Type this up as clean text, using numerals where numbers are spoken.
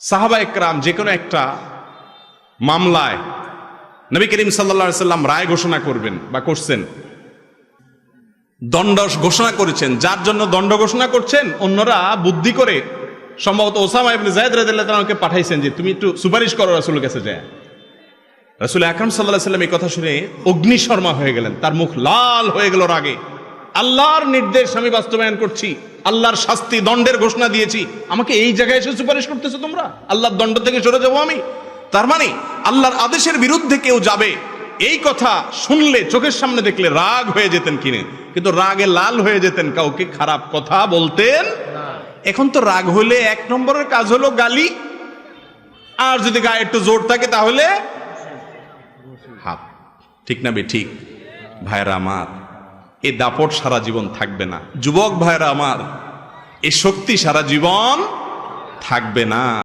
সাহাবা একরাম যে কোনো একটা মামলায় নবী করিম সাল্লাল্লাহু আলাইহি সাল্লাম রায় ঘোষণা করবেন বা করছেন, দণ্ড ঘোষণা করেছেন, যার জন্য দণ্ড ঘোষণা করছেন অন্যরা বুদ্ধি করে সম্ভবত ওসামা ইবনে যায়েদ রাদিয়াল্লাহু তাআলাকে পাঠাইছেন যে তুমি একটু সুপারিশ করো রাসূলের কাছে যায়। রাসূল আকরাম সাল্লাল্লাহু আলাইহি সাল্লাম এই কথা শুনে অগ্নিশর্মা হয়ে গেলেন, তার মুখ লাল হয়ে গেল রাগে। আল্লাহর নির্দেশ আমি বাস্তবায়ন করছি, আল্লাহর শাস্তি দণ্ডের ঘোষণা দিয়েছি, আমাকে এই জায়গায় এসে সুপারিশ করতেছো তোমরা? আল্লাহর দণ্ড থেকে সরে যাবো আমি? তার মানে আল্লাহর আদেশের বিরুদ্ধে কেউ যাবে, এই কথা শুনলে চোখের সামনে দেখলে রাগ হয়ে যেতেন কিনে, কিন্তু রাগে লাল হয়ে যেতেন, কাউকে খারাপ কথা বলতেন। এখন তো রাগ হলে এক নম্বরের কাজ হলো গালি, আর যদি গায়ে একটু জোর থাকে তাহলে হাত। ঠিক না বে ঠিক? ভাইরা আমার, এই দাপট সারা জীবন থাকবে না। যুবক ভাইরা আমার, এই শক্তি সারা জীবন থাকবে না।